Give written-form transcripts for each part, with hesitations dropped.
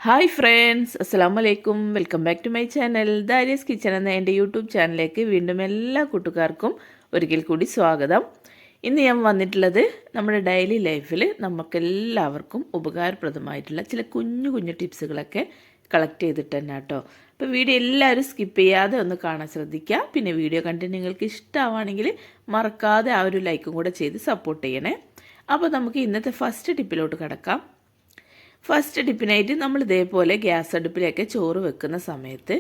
Hi friends, അസ്സലാമു അലൈക്കും. Welcome back to my channel Dariya's kitchen എന്ന എൻ്റെ യൂട്യൂബ് ചാനലിലേക്ക് വീണ്ടും എല്ലാ കൂട്ടുകാർക്കും ഒരിക്കൽ കൂടി സ്വാഗതം. ഇന്ന് ഞാൻ വന്നിട്ടുള്ളത് നമ്മുടെ ഡെയിലി ലൈഫിൽ നമുക്കെല്ലാവർക്കും ഉപകാരപ്രദമായിട്ടുള്ള ചില കുഞ്ഞു കുഞ്ഞു ടിപ്സുകളൊക്കെ കളക്ട് ചെയ്തിട്ട് തന്നെ കേട്ടോ. അപ്പോൾ വീഡിയോ എല്ലാവരും സ്കിപ്പ് ചെയ്യാതെ ഒന്ന് കാണാൻ ശ്രദ്ധിക്കുക. പിന്നെ വീഡിയോ കണ്ടിട്ട് നിങ്ങൾക്ക് ഇഷ്ടമാണെങ്കിൽ മറക്കാതെ ആ ഒരു ലൈക്കും കൂടെ ചെയ്ത് സപ്പോർട്ട് ചെയ്യണേ. അപ്പോൾ നമുക്ക് ഇന്നത്തെ ഫസ്റ്റ് ടിപ്പിലോട്ട് കിടക്കാം. ഫസ്റ്റ് ടിപ്പിനായിട്ട് നമ്മൾ ഇതേപോലെ ഗ്യാസ് അടുപ്പിലൊക്കെ ചോറ് വെക്കുന്ന സമയത്ത്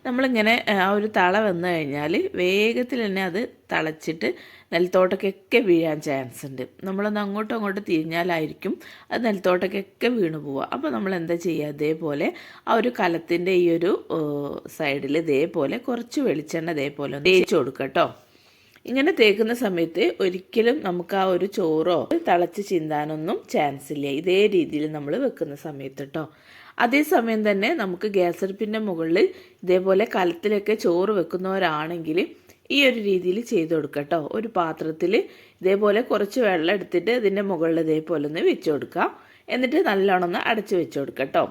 നമ്മളിങ്ങനെ ആ ഒരു തള വന്നു കഴിഞ്ഞാൽ വേഗത്തിൽ തന്നെ അത് തിളച്ചിട്ട് നിലത്തോട്ടൊക്കെ വീഴാൻ ചാൻസ് ഉണ്ട്. നമ്മളൊന്ന് അങ്ങോട്ടും തിരിഞ്ഞാലായിരിക്കും അത് നിലത്തോട്ടൊക്കെ വീണു പോവുക. അപ്പോൾ നമ്മൾ എന്താ ചെയ്യുക, ഇതേപോലെ ആ ഒരു കലത്തിൻ്റെ ഈ ഒരു സൈഡിൽ ഇതേപോലെ കുറച്ച് വെളിച്ചെണ്ണ ഇതേപോലെ ഒന്ന് തേച്ച് കൊടുക്കുക കേട്ടോ. ഇങ്ങനെ തേക്കുന്ന സമയത്ത് ഒരിക്കലും നമുക്ക് ആ ഒരു ചോറോ തിളച്ച് ചിന്താനൊന്നും ചാൻസ് ഇല്ല, ഇതേ രീതിയിൽ നമ്മൾ വെക്കുന്ന സമയത്ത് കേട്ടോ. അതേസമയം തന്നെ നമുക്ക് ഗ്യാസ് അടുപ്പിൻ്റെ മുകളിൽ ഇതേപോലെ കലത്തിലൊക്കെ ചോറ് വെക്കുന്നവരാണെങ്കിൽ ഈ ഒരു രീതിയിൽ ചെയ്ത് കൊടുക്കുക കേട്ടോ. ഒരു പാത്രത്തിൽ ഇതേപോലെ കുറച്ച് വെള്ളം എടുത്തിട്ട് ഇതിൻ്റെ മുകളിൽ ഇതേപോലെ ഒന്ന് വെച്ച് കൊടുക്കുക. എന്നിട്ട് നല്ലോണം ഒന്ന് അടച്ച് വെച്ച് കൊടുക്കുക കേട്ടോ.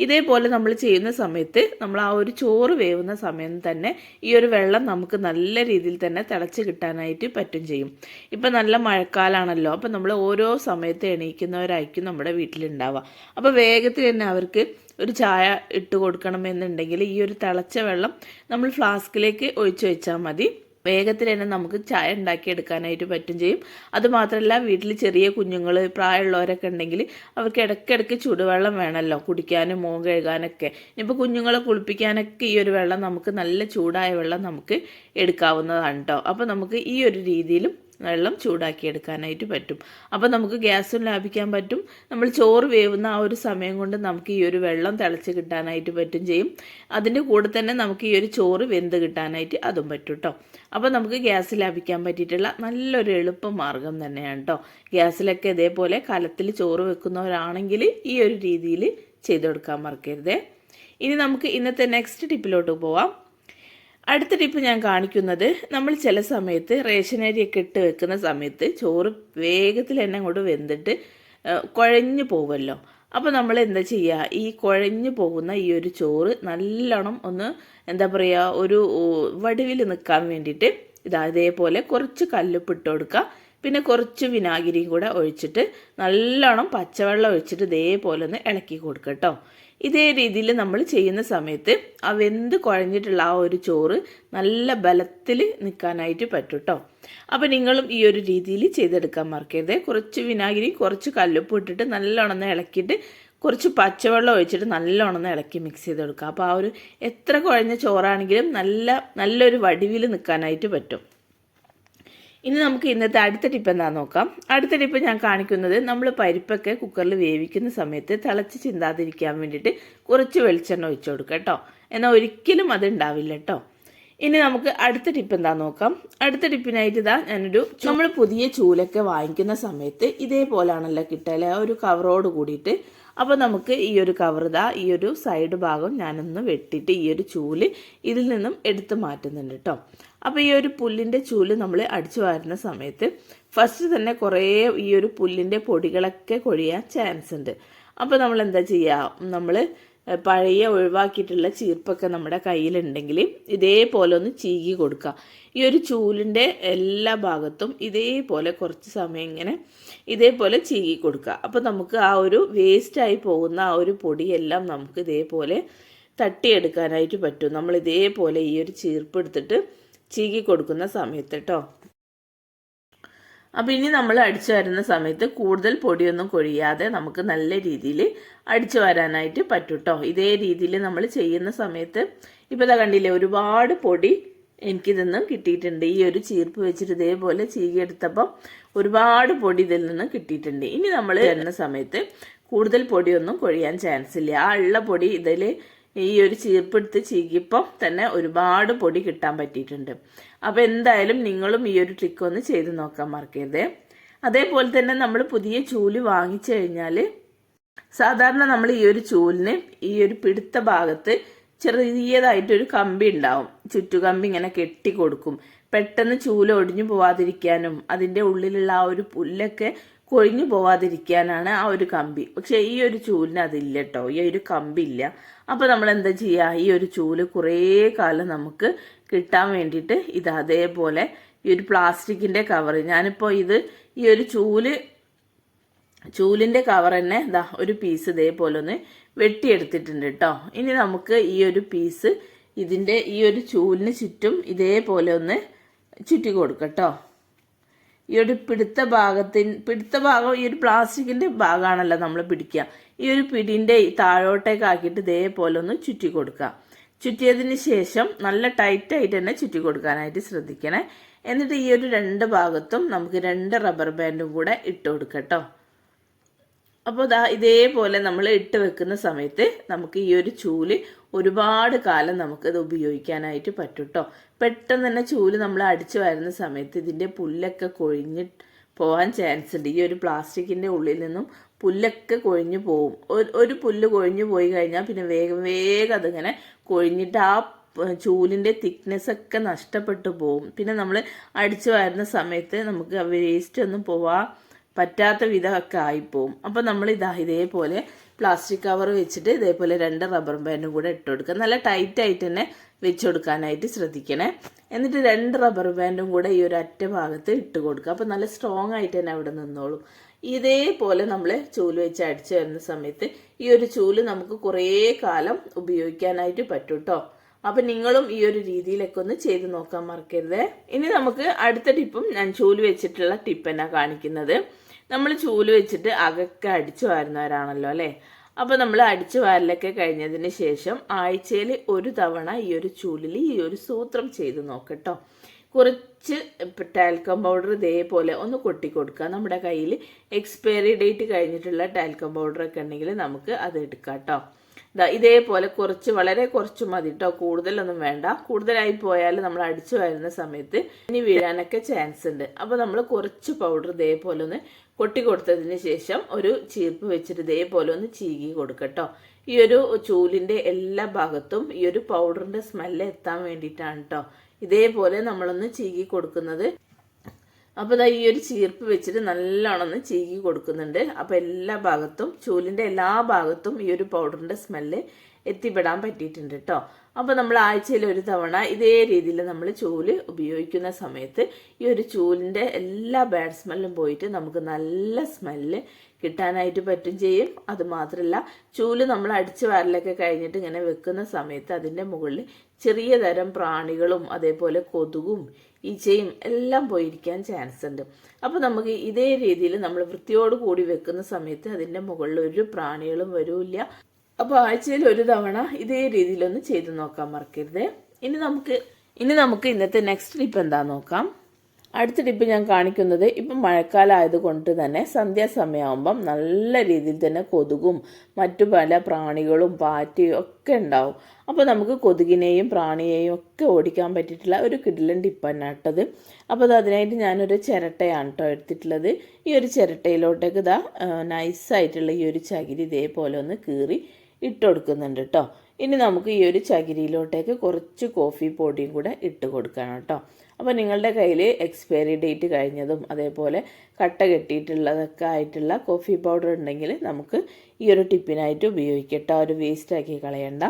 ഇതേപോലെ നമ്മൾ ചെയ്യുന്ന സമയത്ത് നമ്മൾ ആ ഒരു ചോറ് വേവുന്ന സമയം തന്നെ ഈ ഒരു വെള്ളം നമുക്ക് നല്ല രീതിയിൽ തന്നെ തിളച്ച് കിട്ടാനായിട്ട് പറ്റും ചെയ്യും. ഇപ്പം നല്ല മഴക്കാലമാണല്ലോ, അപ്പം നമ്മൾ ഓരോ സമയത്ത് എണീക്കുന്നവരായിരിക്കും നമ്മുടെ വീട്ടിലുണ്ടാവുക. അപ്പോൾ വേഗത്തിൽ തന്നെ അവർക്ക് ഒരു ചായ ഇട്ട് കൊടുക്കണമെന്നുണ്ടെങ്കിൽ ഈ ഒരു തിളച്ച വെള്ളം നമ്മൾ ഫ്ലാസ്കിലേക്ക് ഒഴിച്ച് വെച്ചാൽ മതി. വേഗത്തിൽ തന്നെ നമുക്ക് ചായ ഉണ്ടാക്കിയെടുക്കാനായിട്ട് പറ്റും ചെയ്യും. അതുമാത്രമല്ല, വീട്ടിൽ ചെറിയ കുഞ്ഞുങ്ങൾ പ്രായമുള്ളവരൊക്കെ ഉണ്ടെങ്കിൽ അവർക്ക് ഇടയ്ക്കിടയ്ക്ക് ചൂടുവെള്ളം വേണമല്ലോ കുടിക്കാനും മുഖം കഴുകാനൊക്കെ. ഇനിയിപ്പോൾ കുഞ്ഞുങ്ങളെ കുളിപ്പിക്കാനൊക്കെ ഈ ഒരു വെള്ളം നമുക്ക് നല്ല ചൂടായ വെള്ളം നമുക്ക് എടുക്കാവുന്നതാണ് കേട്ടോ. അപ്പോൾ നമുക്ക് ഈ ഒരു രീതിയിലും വെള്ളം ചൂടാക്കിയെടുക്കാനായിട്ട് പറ്റും. അപ്പോൾ നമുക്ക് ഗ്യാസും ലാഭിക്കാൻ പറ്റും. നമ്മൾ ചോറ് വേവുന്ന ആ ഒരു സമയം കൊണ്ട് നമുക്ക് ഈ ഒരു വെള്ളം തിളച്ച് കിട്ടാനായിട്ട് പറ്റും ചെയ്യും. അതിൻ്റെ കൂടെ തന്നെ നമുക്ക് ഈ ഒരു ചോറ് വെന്ത് കിട്ടാനായിട്ട് അതും പറ്റും കേട്ടോ. അപ്പോൾ നമുക്ക് ഗ്യാസ് ലാഭിക്കാൻ പറ്റിയിട്ടുള്ള നല്ലൊരു എളുപ്പ മാർഗം തന്നെയാണ് കേട്ടോ. ഗ്യാസിലൊക്കെ ഇതേപോലെ കലത്തിൽ ചോറ് വെക്കുന്നവരാണെങ്കിൽ ഈ ഒരു രീതിയിൽ ചെയ്ത് കൊടുക്കാൻ മറക്കരുതേ. ഇനി നമുക്ക് ഇന്നത്തെ നെക്സ്റ്റ് ടിപ്പിലോട്ട് പോവാം. അടുത്ത ടിപ്പ് ഞാൻ കാണിക്കുന്നത്, നമ്മൾ ചില സമയത്ത് റേഷൻ അരിയൊക്കെ ഇട്ട് വെക്കുന്ന സമയത്ത് ചോറ് വേഗത്തിൽ തന്നെ അങ്ങോട്ട് വെന്തിട്ട് കുഴഞ്ഞു പോകുമല്ലോ. അപ്പോൾ നമ്മൾ എന്താ ചെയ്യുക, ഈ കുഴഞ്ഞു പോകുന്ന ഈ ഒരു ചോറ് നല്ലോണം ഒന്ന് എന്താ പറയുക, ഒരു വടിവിൽ നിൽക്കാൻ വേണ്ടിയിട്ട് ഇതേപോലെ കുറച്ച് കല്ലുപ്പ് ഇട്ട് കൊടുക്കുക. പിന്നെ കുറച്ച് വിനാഗിരിയും കൂടെ ഒഴിച്ചിട്ട് നല്ലോണം പച്ചവെള്ളം ഒഴിച്ചിട്ട് ഇതേപോലെ ഒന്ന് ഇളക്കി കൊടുക്കുക കേട്ടോ. ഇതേ രീതിയിൽ നമ്മൾ ചെയ്യുന്ന സമയത്ത് ആ വെന്ത് കുഴഞ്ഞിട്ടുള്ള ആ ഒരു ചോറ് നല്ല ബലത്തിൽ നിൽക്കാനായിട്ട് പറ്റും കേട്ടോ. അപ്പോൾ നിങ്ങളും ഈ ഒരു രീതിയിൽ ചെയ്തെടുക്കാൻ മറക്കരുത്. കുറച്ച് വിനാഗിരി കുറച്ച് കല്ലുപ്പ് ഇട്ടിട്ട് നല്ലോണം ഇളക്കിയിട്ട് കുറച്ച് പച്ചവെള്ളം ഒഴിച്ചിട്ട് നല്ലോണം ഇളക്കി മിക്സ് ചെയ്തെടുക്കുക. അപ്പോൾ ആ ഒരു എത്ര കുഴഞ്ഞ ചോറാണെങ്കിലും നല്ലൊരു വടിവിൽ നിൽക്കാനായിട്ട് പറ്റും. ഇനി നമുക്ക് ഇന്നത്തെ അടുത്ത ടിപ്പ് എന്താണെന്ന് നോക്കാം. അടുത്ത ടിപ്പ് ഞാൻ കാണിക്കുന്നത്, നമ്മൾ പരിപ്പൊക്കെ കുക്കറിൽ വേവിക്കുന്ന സമയത്ത് തിളച്ച് ചിന്താതിരിക്കാൻ വേണ്ടിയിട്ട് കുറച്ച് വെളിച്ചെണ്ണ ഒഴിച്ചു കൊടുക്കുക കേട്ടോ. എന്നാൽ ഒരിക്കലും അത് ഉണ്ടാവില്ല കേട്ടോ. ഇനി നമുക്ക് അടുത്ത ടിപ്പ് എന്താണെന്ന് നോക്കാം. അടുത്ത ടിപ്പിനായിട്ട് നമ്മൾ പുതിയ ചൂലൊക്കെ വാങ്ങിക്കുന്ന സമയത്ത് ഇതേപോലാണല്ലോ കിട്ടുക, ഒരു കവറോട് കൂടിയിട്ട്. അപ്പോൾ നമുക്ക് ഈ ഒരു കവർ ഈ ഒരു സൈഡ് ഭാഗം ഞാനൊന്ന് വെട്ടിയിട്ട് ഈ ഒരു ചൂല് ഇതിൽ നിന്നും എടുത്ത് മാറ്റുന്നുണ്ട് കേട്ടോ. അപ്പോൾ ഈ ഒരു പുല്ലിൻ്റെ ചൂല് നമ്മൾ അടിച്ചു വാരുന്ന സമയത്ത് ഫസ്റ്റ് തന്നെ കുറേ ഈ ഒരു പുല്ലിൻ്റെ പൊടികളൊക്കെ കൊഴിയാൻ ചാൻസ് ഉണ്ട്. അപ്പോൾ നമ്മൾ എന്താ ചെയ്യുക, നമ്മൾ പഴയ ഒഴിവാക്കിയിട്ടുള്ള ചീർപ്പൊക്കെ നമ്മുടെ കയ്യിലുണ്ടെങ്കിൽ ഇതേപോലെ ഒന്ന് ചീകി കൊടുക്കുക. ഈ ഒരു ചൂലിൻ്റെ എല്ലാ ഭാഗത്തും ഇതേപോലെ കുറച്ച് സമയം ഇങ്ങനെ ഇതേപോലെ ചീകി കൊടുക്കുക. അപ്പോൾ നമുക്ക് ആ ഒരു വേസ്റ്റായി പോകുന്ന ആ ഒരു പൊടിയെല്ലാം നമുക്ക് ഇതേപോലെ തട്ടിയെടുക്കാനായിട്ട് പറ്റും. നമ്മൾ ഇതേപോലെ ഈ ഒരു ചീർപ്പ് എടുത്തിട്ട് ചീകി കൊടുക്കുന്ന സമയത്ത് കേട്ടോ. അപ്പോൾ ഇനി നമ്മൾ അടിച്ചു വരുന്ന സമയത്ത് കൂടുതൽ പൊടിയൊന്നും കൊഴിയാതെ നമുക്ക് നല്ല രീതിയിൽ അടിച്ചു വരാനായിട്ട് പറ്റും കേട്ടോ. ഇതേ രീതിയിൽ നമ്മൾ ചെയ്യുന്ന സമയത്ത് ഇപ്പോൾ ഇതാ കണ്ടില്ലേ, ഒരുപാട് പൊടി എനിക്കിതൊന്നും കിട്ടിയിട്ടുണ്ട്. ഈ ഒരു ചീർപ്പ് വെച്ചിട്ട് ഇതേപോലെ ചീകിയെടുത്തപ്പം ഒരുപാട് പൊടി ഇതിൽ നിന്ന് കിട്ടിയിട്ടുണ്ട്. ഇനി നമ്മൾ വരുന്ന സമയത്ത് കൂടുതൽ പൊടിയൊന്നും കൊഴിയാൻ ചാൻസ് ഇല്ല. ആ ഉള്ള പൊടി ഇതിൽ ഈ ഒരു ചീർപ്പെടുത്ത് ചീകിയപ്പം തന്നെ ഒരുപാട് പൊടി കിട്ടാൻ പറ്റിയിട്ടുണ്ട്. അപ്പോൾ എന്തായാലും നിങ്ങളും ഈ ഒരു ട്രിക്ക് ഒന്ന് ചെയ്ത് നോക്കാൻ മറക്കരുത്. അതേപോലെ തന്നെ നമ്മൾ പുതിയ ചൂല് വാങ്ങിച്ചു കഴിഞ്ഞാൽ സാധാരണ നമ്മൾ ഈ ഒരു ചൂലിന് ഈ ഒരു പിടുത്ത ഭാഗത്ത് ചെറിയതായിട്ടൊരു കമ്പി ഉണ്ടാവും, ചുറ്റുകമ്പി ഇങ്ങനെ കെട്ടി കൊടുക്കും. പെട്ടെന്ന് ചൂല് ഒടിഞ്ഞു പോവാതിരിക്കാനും അതിൻ്റെ ഉള്ളിലുള്ള ആ ഒരു പുല്ലൊക്കെ കൊഴിഞ്ഞു പോവാതിരിക്കാനാണ് ആ ഒരു കമ്പി. പക്ഷേ ഈ ഒരു ചൂലിന് അതില്ല കേട്ടോ, ഈ ഒരു കമ്പില്ല. അപ്പോൾ നമ്മൾ എന്താ ചെയ്യുക, ഈ ഒരു ചൂല് കുറേ കാലം നമുക്ക് കിട്ടാൻ വേണ്ടിയിട്ട് ഇത് അതേപോലെ ഈ ഒരു പ്ലാസ്റ്റിക്കിൻ്റെ കവർ, ഞാനിപ്പോൾ ഈ ഒരു ചൂലിൻ്റെ കവർ തന്നെ ഇതാ ഒരു പീസ് ഇതേപോലെ ഒന്ന് വെട്ടിയെടുത്തിട്ടുണ്ട് കേട്ടോ. ഇനി നമുക്ക് ഈ ഒരു പീസ് ഇതിൻ്റെ ഈ ഒരു ചൂലിന് ചുറ്റും ഇതേപോലെ ഒന്ന് ചുറ്റി കൊടുക്കട്ടോ. ഈ ഒരു പിടുത്ത ഭാഗം ഈ ഒരു പ്ലാസ്റ്റിക്കിൻ്റെ ഭാഗമാണല്ലോ നമ്മൾ പിടിക്കുക. ഈ ഒരു പിടിൻ്റെ താഴോട്ടേക്ക് ആക്കിയിട്ട് ഇതേപോലെ ഒന്ന് ചുറ്റി കൊടുക്കുക. ചുറ്റിയതിന് ശേഷം നല്ല ടൈറ്റായിട്ട് തന്നെ ചുറ്റി കൊടുക്കാനായിട്ട് ശ്രദ്ധിക്കണേ. എന്നിട്ട് ഈ ഒരു 2 ഭാഗത്തും നമുക്ക് 2 റബ്ബർ ബാൻഡും കൂടെ ഇട്ട് കൊടുക്കട്ടോ. അപ്പോൾ ഇതേപോലെ നമ്മൾ ഇട്ട് വെക്കുന്ന സമയത്ത് നമുക്ക് ഈ ഒരു ചൂല് ഒരുപാട് കാലം നമുക്കത് ഉപയോഗിക്കാനായിട്ട് പറ്റും കേട്ടോ. പെട്ടെന്ന് തന്നെ ചൂല് നമ്മൾ അടിച്ചു വരുന്ന സമയത്ത് ഇതിൻ്റെ പുല്ലൊക്കെ കൊഴിഞ്ഞ് പോകാൻ ചാൻസ് ഉണ്ട്. ഈ ഒരു പ്ലാസ്റ്റിക്കിൻ്റെ ഉള്ളിൽ നിന്നും പുല്ലൊക്കെ കൊഴിഞ്ഞു പോവും. ഒരു പുല്ല് കൊഴിഞ്ഞു പോയി കഴിഞ്ഞാൽ പിന്നെ വേഗം അതിങ്ങനെ കൊഴിഞ്ഞിട്ട് ആ ചൂലിൻ്റെ തിക്നെസ് ഒക്കെ നഷ്ടപ്പെട്ടു പോവും. പിന്നെ നമ്മൾ അടിച്ചു വരുന്ന സമയത്ത് നമുക്ക് വേസ്റ്റ് ഒന്നും പോവാൻ പറ്റാത്ത വിധമൊക്കെ ആയിപ്പോവും. അപ്പോൾ നമ്മൾ ഇതേപോലെ പ്ലാസ്റ്റിക് കവർ വെച്ചിട്ട് ഇതേപോലെ 2 റബ്ബർ ബാൻഡും കൂടെ ഇട്ട് കൊടുക്കുക. നല്ല ടൈറ്റായിട്ട് തന്നെ വെച്ച് കൊടുക്കാനായിട്ട് ശ്രദ്ധിക്കണേ. എന്നിട്ട് 2 റബ്ബർ ബാൻഡും കൂടെ ഈ ഒരു അറ്റ ഭാഗത്ത് ഇട്ട് കൊടുക്കുക. അപ്പോൾ നല്ല സ്ട്രോങ് ആയിട്ട് തന്നെ അവിടെ നിന്നോളും. ഇതേപോലെ നമ്മൾ ചൂല് വെച്ച് അടിച്ചു വരുന്ന സമയത്ത് ഈ ഒരു ചൂല് നമുക്ക് കുറേ കാലം ഉപയോഗിക്കാനായിട്ട് പറ്റും കേട്ടോ. അപ്പം നിങ്ങളും ഈ ഒരു രീതിയിലൊക്കെ ഒന്ന് ചെയ്ത് നോക്കാൻ മറക്കരുത്. ഇനി നമുക്ക് അടുത്ത ടിപ്പും ഞാൻ ചൂല് വെച്ചിട്ടുള്ള ടിപ്പ് തന്നെ കാണിക്കുന്നത്. നമ്മൾ ചൂല് വെച്ചിട്ട് അകൊക്കെ അടിച്ചു വാരുന്നവരാണല്ലോ അല്ലേ. അപ്പോൾ നമ്മൾ അടിച്ചു വാരലൊക്കെ കഴിഞ്ഞതിന് ശേഷം ആഴ്ചയിൽ 1 തവണ ഈ ഒരു ചൂലിൽ ഈ ഒരു സൂത്രം ചെയ്ത് നോക്കട്ടോ. കുറച്ച് ടാൽക്കം പൗഡർ ഇതേപോലെ ഒന്ന് കൊട്ടി കൊടുക്കുക. നമ്മുടെ കയ്യിൽ എക്സ്പയറി ഡേറ്റ് കഴിഞ്ഞിട്ടുള്ള ടാൽക്കം പൗഡറൊക്കെ ഉണ്ടെങ്കിൽ നമുക്ക് അത് എടുക്കാം കേട്ടോ. ഇതേപോലെ വളരെ കുറച്ച് മതി കേട്ടോ, കൂടുതലൊന്നും വേണ്ട. കൂടുതലായി പോയാൽ നമ്മൾ അടിച്ചു വരുന്ന സമയത്ത് ഇനി വീഴാനൊക്കെ ചാൻസ് ഉണ്ട്. അപ്പോൾ നമ്മൾ കുറച്ച് പൗഡർ ഇതേപോലെ ഒന്ന് കൊട്ടി കൊടുത്തതിന് ശേഷം ഒരു ചീർപ്പ് വെച്ചിട്ട് ഇതേപോലെ ഒന്ന് ചീകി കൊടുക്കട്ടോ. ഈ ഒരു ചൂലിൻ്റെ എല്ലാ ഭാഗത്തും ഈ ഒരു പൗഡറിൻ്റെ സ്മെല്ല് എത്താൻ വേണ്ടിയിട്ടാണ് കേട്ടോ ഇതേപോലെ നമ്മളൊന്ന് ചീകി കൊടുക്കുന്നത്. അപ്പോൾ ഈ ഒരു ചീർപ്പ് വെച്ചിട്ട് നല്ലോണം ഒന്ന് ചീകി കൊടുക്കുന്നുണ്ട്. അപ്പോൾ എല്ലാ ഭാഗത്തും ചൂലിൻ്റെ എല്ലാ ഭാഗത്തും ഈ ഒരു പൗഡറിൻ്റെ സ്മെല്ല് എത്തിപ്പെടാൻ പറ്റിയിട്ടുണ്ട് കേട്ടോ. അപ്പോൾ നമ്മൾ ആഴ്ചയിൽ 1 തവണ ഇതേ രീതിയിൽ നമ്മൾ ചൂല് ഉപയോഗിക്കുന്ന സമയത്ത് ഈ ഒരു ചൂലിൻ്റെ എല്ലാ ബാഡ് സ്മെല്ലും പോയിട്ട് നമുക്ക് നല്ല സ്മെല്ല് കിട്ടാനായിട്ട് പറ്റും ചെയ്യും. അതുമാത്രമല്ല ചൂല് നമ്മൾ അടിച്ചു വാരലൊക്കെ കഴിഞ്ഞിട്ട് ഇങ്ങനെ വെക്കുന്ന സമയത്ത് അതിൻ്റെ മുകളിൽ ചെറിയ തരം പ്രാണികളും അതേപോലെ കൊതുകും ഈച്ചയും എല്ലാം പോയിരിക്കാൻ ചാൻസ് ഉണ്ട്. അപ്പോൾ നമുക്ക് ഇതേ രീതിയിൽ നമ്മൾ വൃത്തിയോട് കൂടി വെക്കുന്ന സമയത്ത് അതിൻ്റെ മുകളിൽ ഒരു പ്രാണികളും വരില്ല. അപ്പോൾ ആഴ്ചയിൽ 1 തവണ ഇതേ രീതിയിലൊന്ന് ചെയ്ത് നോക്കാൻ മറക്കരുത്. ഇനി നമുക്ക് ഇന്നത്തെ നെക്സ്റ്റ് ടിപ്പ് എന്താ നോക്കാം. അടുത്ത ടിപ്പ് ഞാൻ കാണിക്കുന്നത് ഇപ്പം മഴക്കാലം ആയതുകൊണ്ട് തന്നെ സന്ധ്യാസമയമാകുമ്പം നല്ല രീതിയിൽ തന്നെ കൊതുകും മറ്റു പല പ്രാണികളും പാറ്റയും ഒക്കെ ഉണ്ടാവും. അപ്പോൾ നമുക്ക് കൊതുകിനെയും പ്രാണിയെയും ഒക്കെ ഓടിക്കാൻ പറ്റിയിട്ടുള്ള ഒരു കിടിലൻ ടിപ്പാണ് കേട്ടത്. അപ്പോൾ അതിനായിട്ട് ഞാനൊരു ചിരട്ടയാണ് കേട്ടോ എടുത്തിട്ടുള്ളത്. ഈ ഒരു ചിരട്ടയിലോട്ടേക്ക് നൈസായിട്ടുള്ള ഈ ഒരു ചകിരി ഇതേപോലെ ഒന്ന് കീറി ഇട്ട് കൊടുക്കുന്നുണ്ട് കേട്ടോ. ഇനി നമുക്ക് ഈ ഒരു ചകിരിയിലോട്ടേക്ക് കുറച്ച് കോഫി പൊടിയും കൂടെ ഇട്ട് കൊടുക്കണം കേട്ടോ. അപ്പോൾ നിങ്ങളുടെ കയ്യിൽ എക്സ്പയറി ഡേറ്റ് കഴിഞ്ഞതും അതേപോലെ കട്ട കെട്ടിയിട്ടുള്ളതൊക്കെ ആയിട്ടുള്ള കോഫി പൗഡർ ഉണ്ടെങ്കിൽ നമുക്ക് ഈ ഒരു ടിപ്പിനായിട്ട് ഉപയോഗിക്കട്ടോ, ഒരു വേസ്റ്റാക്കി കളയണ്ട.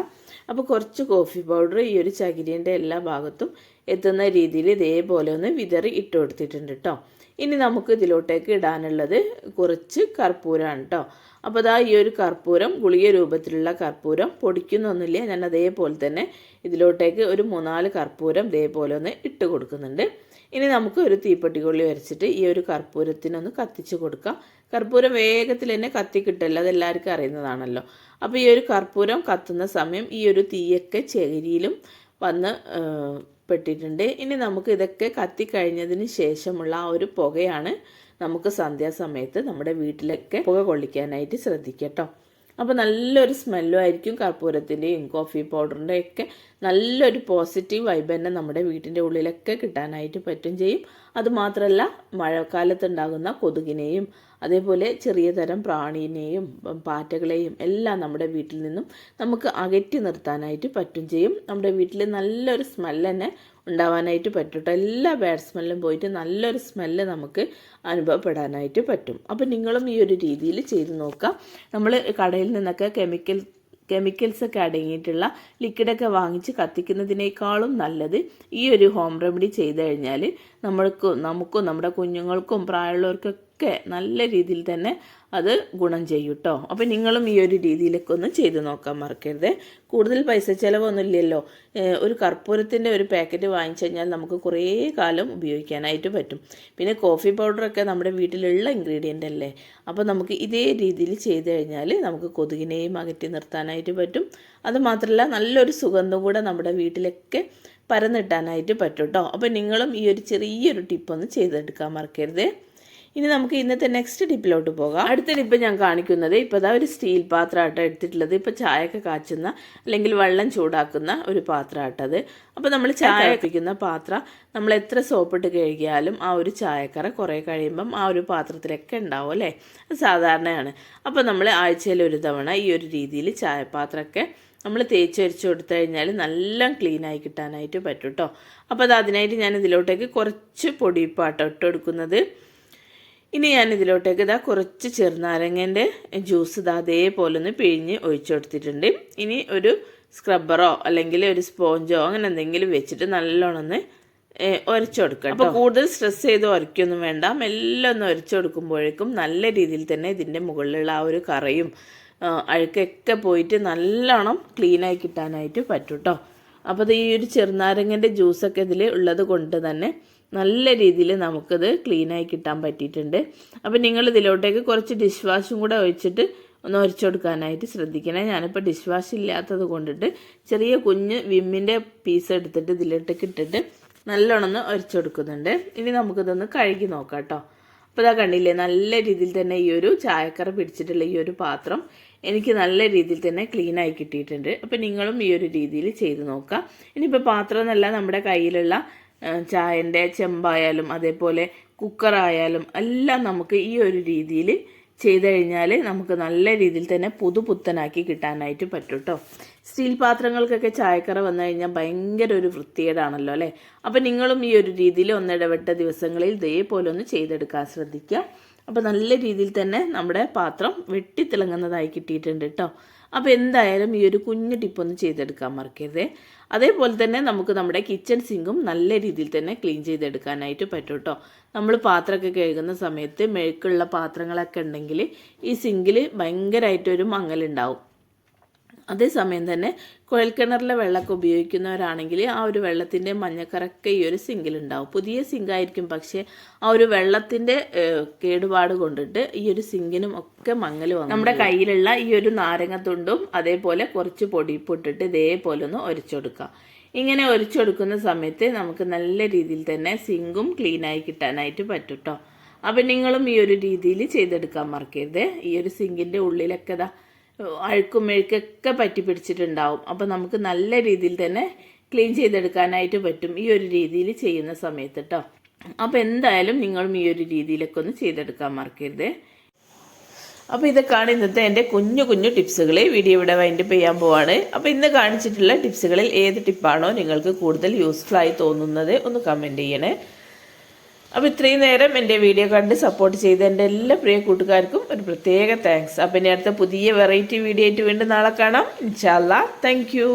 അപ്പോൾ കുറച്ച് കോഫി പൗഡർ ഈ ഒരു ചകിരീൻ്റെ എല്ലാ ഭാഗത്തും എത്തുന്ന രീതിയിൽ ഇതേപോലെ ഒന്ന് വിതറി ഇട്ട് കൊടുത്തിട്ടുണ്ട് കേട്ടോ. ഇനി നമുക്ക് ഇതിലോട്ടേക്ക് ഇടാനുള്ളത് കുറച്ച് കർപ്പൂരമാണ് കേട്ടോ. അപ്പോൾ ഈ ഒരു കർപ്പൂരം ഗുളിക രൂപത്തിലുള്ള കർപ്പൂരം പൊടിക്കുന്നൊന്നുമില്ല, ഞാൻ അതേപോലെ തന്നെ ഇതിലോട്ടേക്ക് ഒരു 3-4 കർപ്പൂരം ഇതേപോലെ ഒന്ന് ഇട്ട് കൊടുക്കുന്നുണ്ട്. ഇനി നമുക്ക് ഒരു തീപ്പെട്ടിക്കൊള്ളി വരച്ചിട്ട് ഈ ഒരു കർപ്പൂരത്തിനൊന്ന് കത്തിച്ച് കൊടുക്കാം. കർപ്പൂരം വേഗത്തിൽ തന്നെ കത്തി കിട്ടില്ല, അതെല്ലാവർക്കും അറിയുന്നതാണല്ലോ. അപ്പോൾ ഈ ഒരു കർപ്പൂരം കത്തുന്ന സമയം ഈ ഒരു തീയൊക്കെ ചകിരിയിലും വന്ന് പെട്ടിട്ടുണ്ട്. ഇനി നമുക്ക് ഇതൊക്കെ കത്തിക്കഴിഞ്ഞതിന് ശേഷമുള്ള ആ ഒരു പുകയാണ് നമുക്ക് സന്ധ്യാസമയത്ത് നമ്മുടെ വീട്ടിലൊക്കെ പുക കൊള്ളിക്കാനായിട്ട് ശ്രദ്ധിക്കട്ടോ. അപ്പോൾ നല്ലൊരു സ്മെല്ലും ആയിരിക്കും കർപ്പൂരത്തിൻ്റെയും കോഫി പൗഡറിൻ്റെയും ഒക്കെ നല്ലൊരു പോസിറ്റീവ് വൈബ് തന്നെ നമ്മുടെ വീട്ടിൻ്റെ ഉള്ളിലൊക്കെ കിട്ടാനായിട്ട് പറ്റും ചെയ്യും. അതുമാത്രമല്ല മഴക്കാലത്തുണ്ടാകുന്ന കൊതുകിനെയും അതേപോലെ ചെറിയ തരം പ്രാണീനെയും പാറ്റകളെയും എല്ലാം നമ്മുടെ വീട്ടിൽ നിന്നും നമുക്ക് അകറ്റി നിർത്താനായിട്ട് പറ്റും ചെയ്യും. നമ്മുടെ വീട്ടിൽ നല്ലൊരു സ്മെല്ല് തന്നെ ഉണ്ടാവാനായിട്ട് പറ്റും കേട്ടോ. എല്ലാ ബാഡ് സ്മെല്ലും പോയിട്ട് നല്ലൊരു സ്മെല്ല് നമുക്ക് അനുഭവപ്പെടാനായിട്ട് പറ്റും. അപ്പോൾ നിങ്ങളും ഈ ഒരു രീതിയിൽ ചെയ്ത് നോക്കാം. നമ്മൾ കടയിൽ നിന്നൊക്കെ കെമിക്കൽസൊക്കെ അടങ്ങിയിട്ടുള്ള ലിക്വിഡൊക്കെ വാങ്ങിച്ച് കത്തിക്കുന്നതിനേക്കാളും നല്ലത് ഈ ഒരു ഹോം റെമഡി ചെയ്ത് കഴിഞ്ഞാൽ നമുക്കും നമ്മുടെ കുഞ്ഞുങ്ങൾക്കും പ്രായമുള്ളവർക്കൊക്കെ നല്ല രീതിയിൽ തന്നെ അത് ഗുണം ചെയ്യും കേട്ടോ. അപ്പോൾ നിങ്ങളും ഈ ഒരു രീതിയിലൊക്കെ ഒന്ന് ചെയ്ത് നോക്കാൻ മറക്കരുത്. കൂടുതൽ പൈസ ചിലവൊന്നുമില്ലല്ലോ. ഒരു കർപ്പൂരത്തിൻ്റെ ഒരു പാക്കറ്റ് വാങ്ങിച്ചു കഴിഞ്ഞാൽ നമുക്ക് കുറേ കാലം ഉപയോഗിക്കാനായിട്ട് പറ്റും. പിന്നെ കോഫി പൗഡറൊക്കെ നമ്മുടെ വീട്ടിലുള്ള ഇൻഗ്രീഡിയൻ്റ് അല്ലേ. അപ്പോൾ നമുക്ക് ഇതേ രീതിയിൽ ചെയ്ത് കഴിഞ്ഞാൽ നമുക്ക് കൊതുകിനെയും അകറ്റി നിർത്താനായിട്ട് പറ്റും. അതുമാത്രമല്ല നല്ലൊരു സുഗന്ധം കൂടെ നമ്മുടെ വീട്ടിലൊക്കെ പരന്നിട്ടാനായിട്ട് പറ്റും കേട്ടോ. അപ്പോൾ നിങ്ങളും ഈ ഒരു ചെറിയൊരു ടിപ്പൊന്ന് ചെയ്തെടുക്കാൻ മറക്കരുത്. ഇനി നമുക്ക് ഇന്നത്തെ നെക്സ്റ്റ് ടിപ്പിലോട്ട് പോകാം. അടുത്ത ടിപ്പ് ഞാൻ കാണിക്കുന്നത് ഇപ്പോൾ ഒരു സ്റ്റീൽ പാത്രമായിട്ട് എടുത്തിട്ടുള്ളത്. ഇപ്പോൾ ചായയൊക്കെ കാച്ചുന്ന അല്ലെങ്കിൽ വെള്ളം ചൂടാക്കുന്ന ഒരു പാത്രമായിട്ടത്. അപ്പോൾ നമ്മൾ ചായ വെപ്പിക്കുന്ന പാത്രം നമ്മൾ എത്ര സോപ്പിട്ട് കഴുകിയാലും ആ ഒരു ചായക്കറ കുറേ കഴിയുമ്പം ആ ഒരു പാത്രത്തിലൊക്കെ ഉണ്ടാവും അല്ലേ. അത് സാധാരണയാണ്. അപ്പോൾ നമ്മൾ ആഴ്ചയിൽ ഒരു തവണ ഈ ഒരു രീതിയിൽ ചായപാത്രമൊക്കെ നമ്മൾ തേച്ചൊരിച്ച് കൊടുത്തു കഴിഞ്ഞാൽ നല്ല ക്ലീനായി കിട്ടാനായിട്ട് പറ്റും കേട്ടോ. അപ്പോൾ അതിനായിട്ട് ഞാൻ ഇതിലോട്ടേക്ക് കുറച്ച് പൊടിപ്പാട്ടോ ഇട്ട് കൊടുക്കുന്നത്. ഇനി ഞാൻ ഇതിലോട്ടേക്ക് കുറച്ച് ചെറുനാരങ്ങേൻ്റെ ജ്യൂസ് അതേപോലെ ഒന്ന് പിഴിഞ്ഞ് ഒഴിച്ചു കൊടുത്തിട്ടുണ്ട്. ഇനി ഒരു സ്ക്രബ്ബറോ അല്ലെങ്കിൽ ഒരു സ്പോഞ്ചോ അങ്ങനെ എന്തെങ്കിലും വെച്ചിട്ട് നല്ലോണം ഒന്ന് ഉരച്ചു കൊടുക്കാം. അപ്പോൾ കൂടുതൽ സ്ട്രെസ് ചെയ്ത് ഉരയ്ക്കൊന്നും വേണ്ട. മെല്ലെ ഒന്ന് ഉരച്ചു കൊടുക്കുമ്പോഴേക്കും നല്ല രീതിയിൽ തന്നെ ഇതിൻ്റെ മുകളിലുള്ള ആ ഒരു കറയും അഴുക്കൊക്കെ പോയിട്ട് നല്ലോണം ക്ലീനായി കിട്ടാനായിട്ട് പറ്റും കേട്ടോ. അപ്പോൾ ഈ ഒരു ചെറുനാരങ്ങൻ്റെ ജ്യൂസൊക്കെ ഇതിൽ ഉള്ളത് കൊണ്ട് തന്നെ നല്ല രീതിയിൽ നമുക്കത് ക്ലീനായി കിട്ടാൻ പറ്റിയിട്ടുണ്ട്. അപ്പോൾ നിങ്ങൾ ഇതിലോട്ടേക്ക് കുറച്ച് ഡിഷ് വാഷും കൂടെ ഒഴിച്ചിട്ട് ഒന്ന് ഉരച്ചു കൊടുക്കാനായിട്ട് ശ്രദ്ധിക്കണേ. ഞാനിപ്പോൾ ഡിഷ് വാഷ് ഇല്ലാത്തത് കൊണ്ടിട്ട് ചെറിയ കുഞ്ഞ് വിമ്മിൻ്റെ പീസ് എടുത്തിട്ട് ഇതിലോട്ടേക്ക് ഇട്ടിട്ട് നല്ലോണം ഒന്ന് ഉരച്ചു കൊടുക്കുന്നുണ്ട്. ഇനി നമുക്കിതൊന്ന് കഴുകി നോക്കാം കേട്ടോ. അപ്പോൾ കണ്ടില്ലേ, നല്ല രീതിയിൽ തന്നെ ഈ ഒരു ചായക്കറ പിടിച്ചിട്ടുള്ള ഈ ഒരു പാത്രം എനിക്ക് നല്ല രീതിയിൽ തന്നെ ക്ലീനായി കിട്ടിയിട്ടുണ്ട്. അപ്പോൾ നിങ്ങളും ഈ ഒരു രീതിയിൽ ചെയ്ത് നോക്കാം. ഇനിയിപ്പോൾ പാത്രം എന്നല്ല, നമ്മുടെ കയ്യിലുള്ള ചായൻ്റെ ചെമ്പായാലും അതേപോലെ കുക്കറായാലും എല്ലാം നമുക്ക് ഈ ഒരു രീതിയിൽ ചെയ്ത് കഴിഞ്ഞാൽ നമുക്ക് നല്ല രീതിയിൽ തന്നെ പുതുപുത്തനാക്കി കിട്ടാനായിട്ട് പറ്റും കേട്ടോ. സ്റ്റീൽ പാത്രങ്ങൾക്കൊക്കെ ചായക്കറ വന്നു കഴിഞ്ഞാൽ ഭയങ്കര ഒരു വൃത്തികേടാണല്ലോ അല്ലേ. അപ്പോൾ നിങ്ങളും ഈ ഒരു രീതിയിൽ ഒന്നിടവിട്ട ദിവസങ്ങളിൽ ഇതേപോലെ ഒന്ന് ചെയ്തെടുക്കാൻ ശ്രദ്ധിക്കുക. അപ്പോൾ നല്ല രീതിയിൽ തന്നെ നമ്മുടെ പാത്രം വെട്ടിത്തിളങ്ങുന്നതായി കിട്ടിയിട്ടുണ്ട് കേട്ടോ. അപ്പോൾ എന്തായാലും ഈ ഒരു കുഞ്ഞു ടിപ്പൊന്ന് ചെയ്തെടുക്കാൻ മറക്കരുത്. അതേപോലെ തന്നെ നമുക്ക് നമ്മുടെ കിച്ചൺ സിങ്കും നല്ല രീതിയിൽ തന്നെ ക്ലീൻ ചെയ്തെടുക്കാനായിട്ട് പറ്റും കേട്ടോ. നമ്മൾ പാത്രമൊക്കെ കഴുകുന്ന സമയത്ത് മെഴുക്കുള്ള പാത്രങ്ങളൊക്കെ ഉണ്ടെങ്കിൽ ഈ സിങ്കിൽ ഭയങ്കരമായിട്ടൊരു മങ്ങലുണ്ടാവും. അതേസമയം തന്നെ കുഴൽക്കിണറിലെ വെള്ളമൊക്കെ ഉപയോഗിക്കുന്നവരാണെങ്കിൽ ആ ഒരു വെള്ളത്തിൻ്റെ മഞ്ഞക്കറൊക്കെ ഈ ഒരു സിങ്കിലുണ്ടാവും. പുതിയ സിങ്കായിരിക്കും, പക്ഷേ ആ ഒരു വെള്ളത്തിൻ്റെ കേടുപാട് കൊണ്ടിട്ട് ഈ ഒരു സിങ്കിനും ഒക്കെ മങ്ങൽ വന്നു. നമ്മുടെ കയ്യിലുള്ള ഈ ഒരു നാരങ്ങത്തുണ്ടും അതേപോലെ കുറച്ച് പൊടിപ്പിട്ടിട്ട് ഇതേപോലെ ഒന്ന് ഉരച്ചെടുക്കാം. ഇങ്ങനെ ഉരച്ചെടുക്കുന്ന സമയത്ത് നമുക്ക് നല്ല രീതിയിൽ തന്നെ സിങ്കും ക്ലീനായി കിട്ടാനായിട്ട് പറ്റും കേട്ടോ. അപ്പം നിങ്ങളും ഈ ഒരു രീതിയിൽ ചെയ്തെടുക്കാൻ മറക്കരുത്. ഈ ഒരു സിങ്കിൻ്റെ ഉള്ളിലൊക്കെ അഴുക്കും മെഴുക്കൊക്കെ പറ്റി പിടിച്ചിട്ടുണ്ടാവും. അപ്പോൾ നമുക്ക് നല്ല രീതിയിൽ തന്നെ ക്ലീൻ ചെയ്തെടുക്കാനായിട്ട് പറ്റും ഈ ഒരു രീതിയിൽ ചെയ്യുന്ന സമയത്ത് കേട്ടോ. അപ്പോൾ എന്തായാലും നിങ്ങളും ഈ ഒരു രീതിയിലൊക്കെ ഒന്ന് ചെയ്തെടുക്കാൻ മറക്കരുത്. അപ്പോൾ ഇതൊക്കെയാണ് ഇന്നത്തെ എൻ്റെ കുഞ്ഞു കുഞ്ഞു ടിപ്സുകൾ. വീഡിയോ ഇവിടെ വൈൻഡപ്പ് ചെയ്യാൻ പോവാണ്. അപ്പോൾ ഇന്ന് കാണിച്ചിട്ടുള്ള ടിപ്സുകളിൽ ഏത് ടിപ്പാണോ നിങ്ങൾക്ക് കൂടുതൽ യൂസ്ഫുൾ ആയി തോന്നുന്നത് ഒന്ന് കമൻറ്റ് ചെയ്യണേ. അപ്പോൾ ഇത്രയും നേരം എൻ്റെ വീഡിയോ കണ്ട് സപ്പോർട്ട് ചെയ്ത എൻ്റെ എല്ലാ പ്രിയ കൂട്ടുകാർക്കും ഒരു പ്രത്യേക താങ്ക്സ്. അപ്പോൾ ഇനി അടുത്ത പുതിയ വെറൈറ്റി വീഡിയോ ആയിട്ട് വീണ്ടും നാളെ കാണാം ഇൻഷാ അല്ലാ. Thank you.